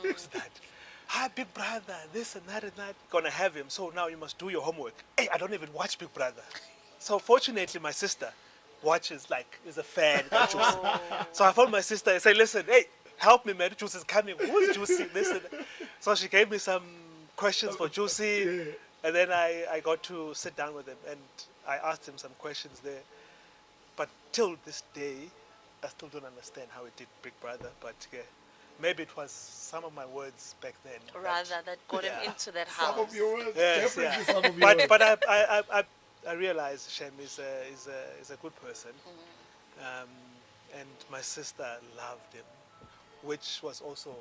Who's that? Hi, Big Brother, this and that and that. Gonna have him, so now you must do your homework. Hey, I don't even watch Big Brother. So fortunately, my sister watches, is a fan of Juicy. So I phoned my sister and said, listen, hey, help me, man, Juicy is coming. Who's Juicy? Listen. So she gave me some questions for Juicy, Yeah. and then I got to sit down with him, and I asked him some questions there. But till this day, I still don't understand how he did Big Brother, but yeah, maybe it was some of my words back then. Rather, that got him Yeah. into that house. Some of your words, Yes, definitely yeah. some of your words. But I realized Shem is a good person, and my sister loved him, which was also,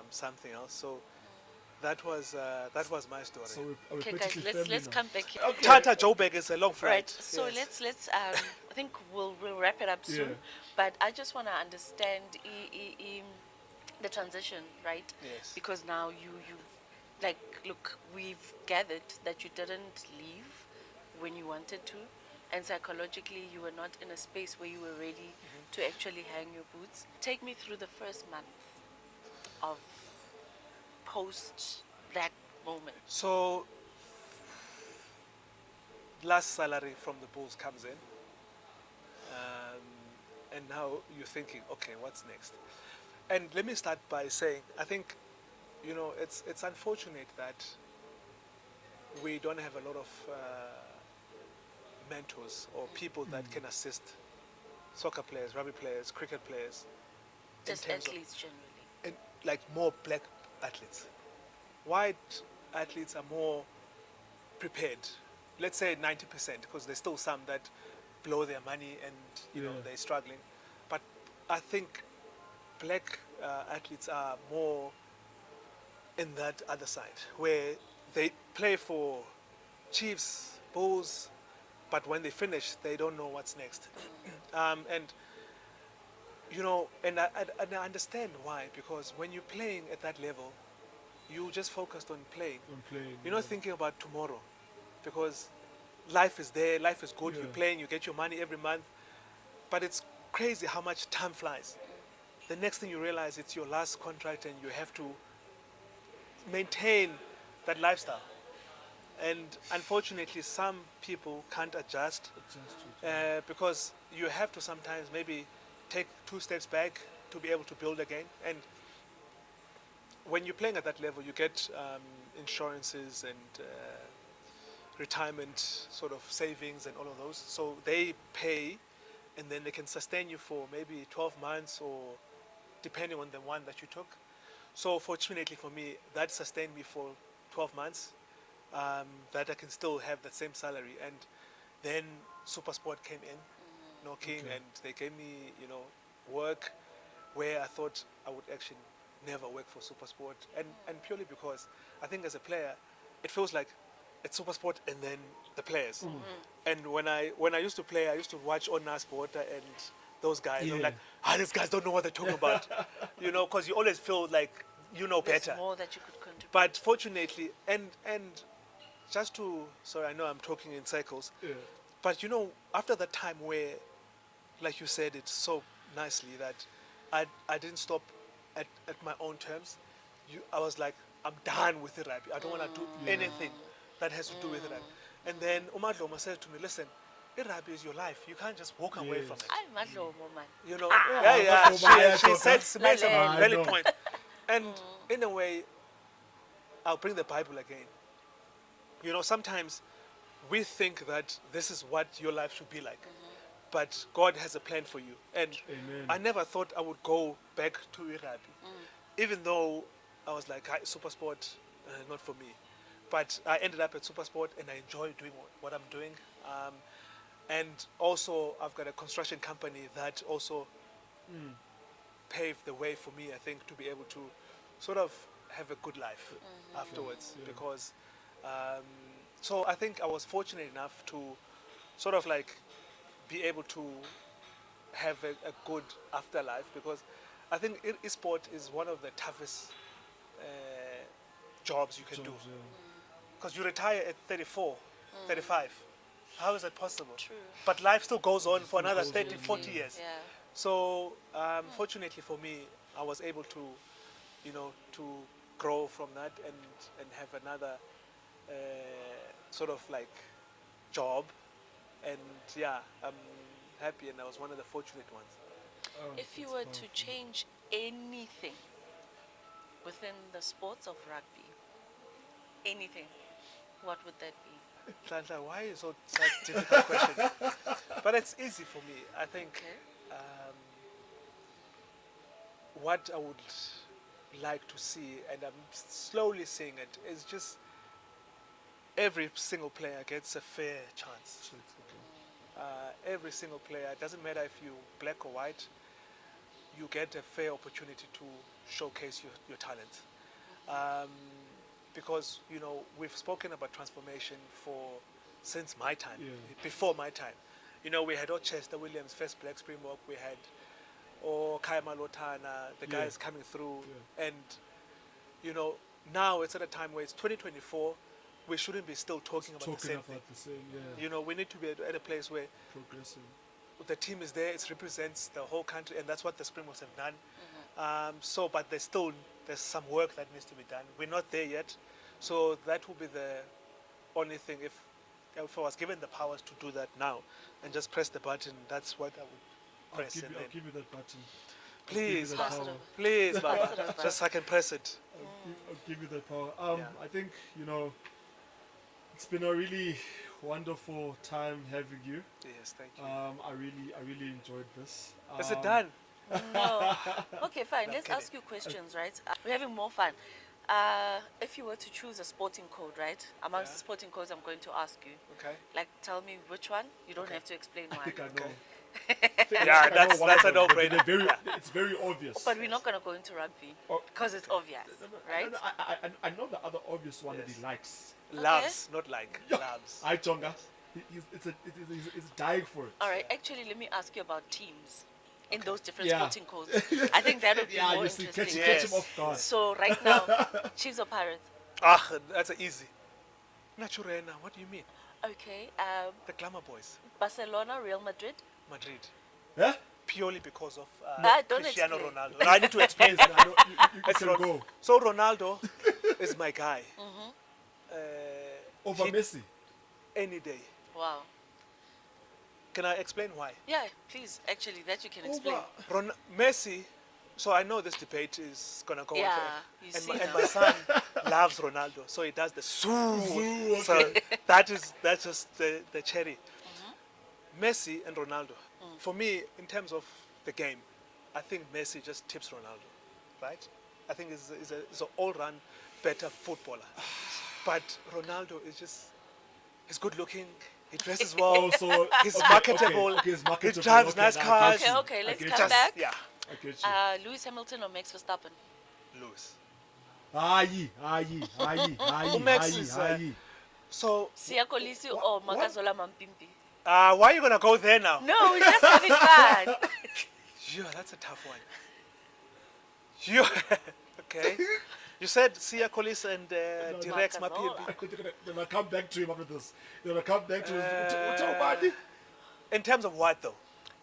something else. So that was my story. So we're Okay, guys, practically let's family now. come back here. Okay. Tata Joburg is a long flight. Right. So yes. let's I think we'll wrap it up soon. Yeah. But I just want to understand the transition, right? Yes. Because now you look, we've gathered that you didn't leave when you wanted to, and psychologically you were not in a space where you were ready to actually hang your boots. Take me through the first month of post that moment. So last salary from the Bulls comes in, and now you're thinking, okay, what's next? And let me start by saying, I think, it's unfortunate that we don't have a lot of mentors or people that can assist soccer players, rugby players, cricket players, in Just terms of athletes generally. and like more black athletes. White athletes are more prepared. Let's say 90%, because there's still some that blow their money and they're struggling. But I think black athletes are more in that other side, where they play for Chiefs, Bulls, but when they finish, they don't know what's next. And and I understand why, because when you're playing at that level, you just focused on playing. You're not thinking about tomorrow, because life is there, life is good. You're playing, you get your money every month, but it's crazy how much time flies. The next thing you realize, it's your last contract, and you have to maintain that lifestyle. And unfortunately, some people can't adjust because you have to sometimes maybe take 2 steps back to be able to build again. And when you're playing at that level, you get insurances and retirement sort of savings and all of those. So they pay, and then they can sustain you for maybe 12 months or depending on the one that you took. So fortunately for me, that sustained me for 12 months, that I can still have that same salary. And then Supersport came in, knocking, and they gave me, work where I thought I would actually never work for Supersport. And purely because I think as a player, it feels like it's Supersport and then the players. And when I used to play, I used to watch on Sport and those guys. I'm like, these guys don't know what they're talking about, because you always feel like There's better. more that you could contribute. But fortunately, and just to, sorry, I know I'm talking in circles, but after that time where, like you said it so nicely, that I didn't stop at my own terms. I was like, I'm done with the rugby. I don't want to do anything that has to do with rugby. And then Umadloma said to me, listen, rugby is your life. You can't just walk away from it. Ay, Madlomo, man. She said, she made some Lalela. valid point. And in a way, I'll bring the Bible again. Sometimes we think that this is what your life should be like, but God has a plan for you. And I never thought I would go back to rugby, even though I was like, Supersport, not for me. But I ended up at Supersport, and I enjoy doing what I'm doing. And also, I've got a construction company that also paved the way for me, I think, to be able to sort of have a good life afterwards. Because, so I think I was fortunate enough to sort of like be able to have a good afterlife, because I think e-sport is one of the toughest jobs you can do. Because you retire at 34, 35. How is that possible? True. But life still goes on for another 30, 40 years. Yeah. So fortunately for me, I was able to, to grow from that and have another sort of like job. And yeah, I'm happy, and I was one of the fortunate ones. If you were to change anything within the sports of rugby, anything, what would that be? Nhlanhla, why is it such a difficult question? But it's easy for me. I think what I would like to see, and I'm slowly seeing it, is just every single player gets a fair chance. Every single player, it doesn't matter if you're black or white, you get a fair opportunity to showcase your talent. Because, we've spoken about transformation since my time, before my time. We had Chester Williams, first black Springbok, we had Kaima Lotana, the guys coming through. And, now it's at a time where it's 2024, we shouldn't be still talking about the same thing. We need to be at a place where progressing. the team is there, it represents the whole country, and that's what the Springboks have done. But there's some work that needs to be done. We're not there yet, so that will be the only thing. If I was given the powers to do that now and just press the button, that's what I would press. And I'll then, give you that button. please, that Baba. power. Please, Pass Baba. it over. Just so I can press it. I'll give you that power. Yeah. I think, it's been a really wonderful time having you. Yes, thank you. I really enjoyed this. Is it done? No. Okay, fine. Let's kidding. ask you questions, right? We're having more fun. If you were to choose a sporting code, right? Amongst Yeah. the sporting codes I'm going to ask you. Okay. Like, tell me which one. You don't Okay. have to explain I why. think I know. Yeah, I know that's one a of them. no-brainer. They're very, it's very obvious. But we're not going to go into rugby Oh, because it's obvious, right? I know the other obvious one that Yes. he likes. Loves, not like. Loves. Hi, Tonga. He's dying for it. All right. Actually, let me ask you about teams in those different Yeah. sporting codes. I think that would be Yeah, more you see, interesting. catch him Yes. off guard. So right now, Chiefs or Pirates? Ah, that's easy. Naturena, what do you mean? Okay. The Glamour Boys. Barcelona, Real Madrid. Madrid. Huh? Purely because of Don't Cristiano explain. Ronaldo. I need to explain. Yes, I know. You It's can Ron- go. So Ronaldo is my guy. Over he- Messi. Any day. Wow. Can I explain why? Yeah, please. Actually, that you can explain. Over. Messi. So I know this debate is gonna go on Yeah, forever. you And, see and now. my son loves Ronaldo, so he does the zoo. Zoo, So okay. that's just the cherry. Messi and Ronaldo. For me, in terms of the game, I think Messi just tips Ronaldo, right? I think he's an all-round better footballer. But Ronaldo is just, he's good looking, he dresses well, Also, he's marketable, Okay, he's marketable. he drives Okay, nice now I cars. get you. Okay, I let's get come you. back. Yeah, I get you. Lewis Hamilton or Max Verstappen? Lewis. Aye. Max is, So, Sia Kolisi or Makazola Mampimpi? why are you going to go there now? No, we're just having fun. Yeah, that's a tough one. Yeah, okay. You said Sia Collis and T-Rex Makazola. Mapimpi. They're gonna come back to him after this. They're gonna come back to him. In terms of what, though?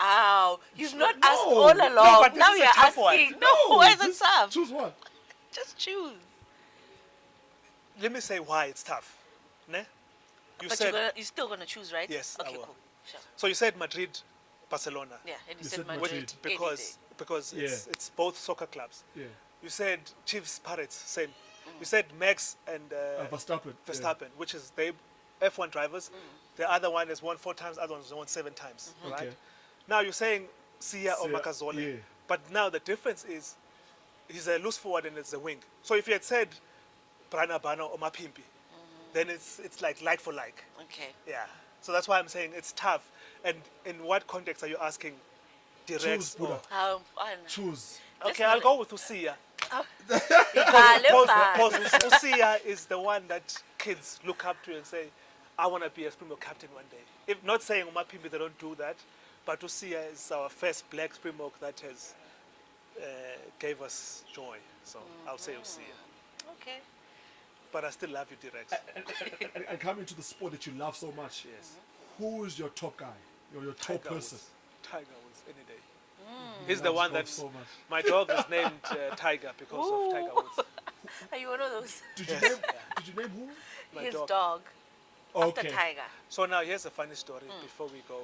Ow, you've not No. asked all along. No, but this now is a you're tough one. asking. No, why is it just tough? Choose one. Just choose. Let me say why it's tough. Ne? You But said, you're still going to choose, right? Yes, I Okay, will. cool. Sure. so you said Madrid, Barcelona. Yeah, and you You said said Madrid. Madrid. any Because Yeah. it's both soccer clubs. Yeah. You said Chiefs, Pirates, same. You said Max and Verstappen. Verstappen, which is they F1 drivers. The other one has won 4 times, the other one has won 7 times, right? Okay. Now you're saying Sia or Sia, Makazole, yeah. but now the difference is he's a loose forward and it's a wing. So if you had said Brana Bana or Mapimpi, then it's like for like. day. Okay. Yeah. So that's why I'm saying it's tough. And in what context are you asking? Choose, Direct or... Buddha. Choose. Okay, I'll go with Usia. Vale, Because Usia is the one that kids look up to and say, I want to be a Springbok captain one day. If not saying Umapimbi, they don't do that, but Usia is our first black Springbok that has gave us joy. So I'll say Usia. Okay. But I still love you, Direct. And coming to the sport that you love so much. Yes. Who is your top guy? Your top person? Tiger Woods, any day. He's the one golf that so much. my dog is named Tiger because of Tiger Woods. Are you one of those? Did you name who? My His dog. dog. After Okay. Tiger. So now here's a funny story before we go.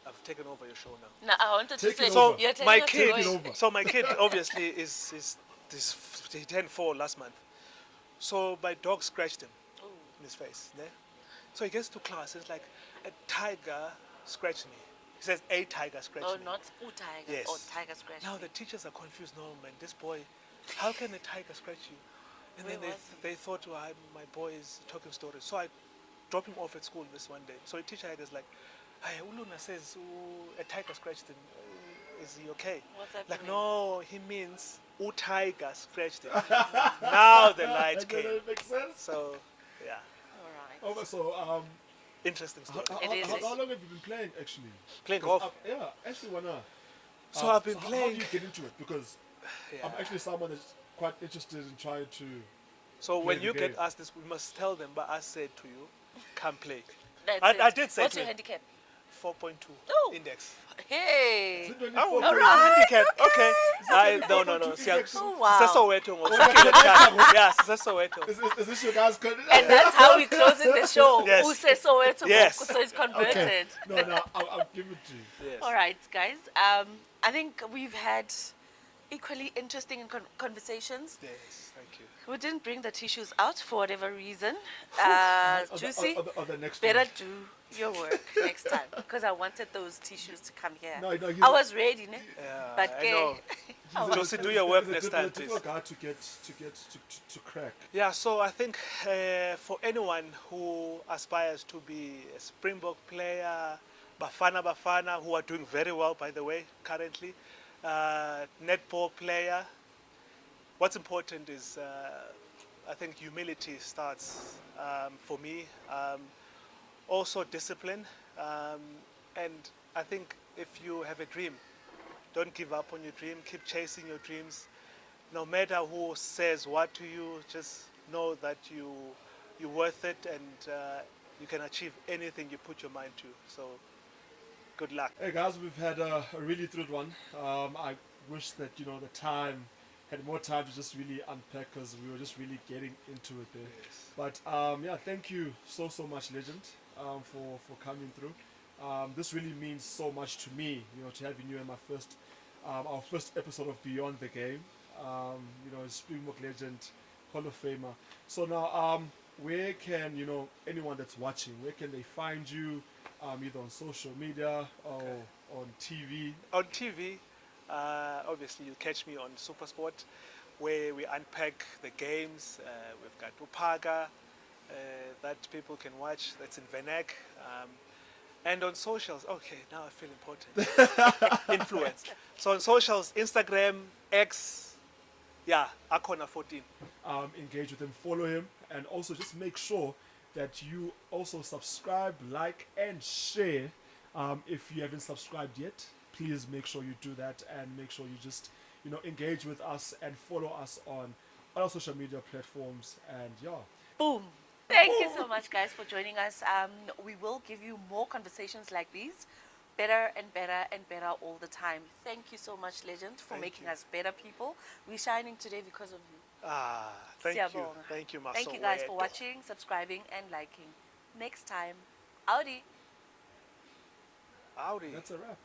I've taken over your show now. No, I wanted to Take say. it So over. You're telling my us to kid, go in. over. so my kid obviously is he turned 4 last month. So my dog scratched him in his face. Ne? So he gets to class. It's like a tiger scratched me. He says a tiger scratched Oh, me. not Tiger. Yes. Or Tiger Scratch. Now the teachers are confused. No man, this boy, how can a tiger scratch you? And Where then was they thought, well, my boy is talking stories. So I dropped him off at school this one day. So the teacher is like, hey, Uluna says a tiger scratched him. Is he okay? What's Like, happening? no, he means tiger scratched him. Now the light Does came. that make sense? So, yeah, All right. Oh, so interesting story. how long have you been playing actually? Playing 'Cause golf. Yeah, actually wanna. So I've been How do playing. you get into it? Because Yeah. I'm actually someone that's quite interested in trying to. So play when the you game. get asked this, we must tell them. But I said to you, come play. That's I it. did say What's to your him, handicap? 4.2 Oh. index. Hey. Is it 24? Oh, All right, handicap. Okay. No. Oh, wow. Soweto. Yeah, Soweto. Is this your guys' credit? And that's how we're closing the show. Yes. Who says Soweto? Yes. So it's converted. Okay. No, I'll give it to you. Yes. All right, guys. I think we've had equally interesting conversations. Yes. Thank you. We didn't bring the tissues out for whatever reason. Juicy, Or the next better one. do your work next time because I wanted those tissues to come here. No, I was ready, ne? Yeah, But I know. I was- Josie, do your work It's next a time, difficult please. guy to crack. Yeah, so I think for anyone who aspires to be a Springbok player, Bafana, who are doing very well, by the way, currently, netball player, what's important is I think humility starts for me. Also discipline. And I think if you have a dream, don't give up on your dream. Keep chasing your dreams. No matter who says what to you, just know that you're worth it and you can achieve anything you put your mind to. So, good luck. Hey guys, we've had a really thrilled one. I wish that the time had more time to just really unpack because we were just really getting into it there. Yes. But yeah, thank you so much, Legend, for coming through. This really means so much to me, to having you in our first episode of Beyond the Game. Springbok Legend, Hall of Famer. So now, where can anyone that's watching, where can they find you? Either on social media or on TV. On TV, obviously you catch me on Supersports, where we unpack the games. We've got Upaga that people can watch. That's in Venek. And on socials, okay, now I feel important. Influence. So on socials, Instagram, X, yeah, Akona 14. Engage with him, follow him, and also just make sure that you also subscribe, like, and share. If you haven't subscribed yet, please make sure you do that, and make sure you just engage with us and follow us on all social media platforms. And yeah, Boom. Thank you so much, guys, for joining us. We will give you more conversations like these, better and better and better all the time. Thank you so much, Legend, for Thank making you. us better people. We're shining today because of you. Thank you. Siyabonga. Thank you, Thank you guys for Masoweto. watching, subscribing, and liking. Next time, Audi. Howdy. that's a wrap.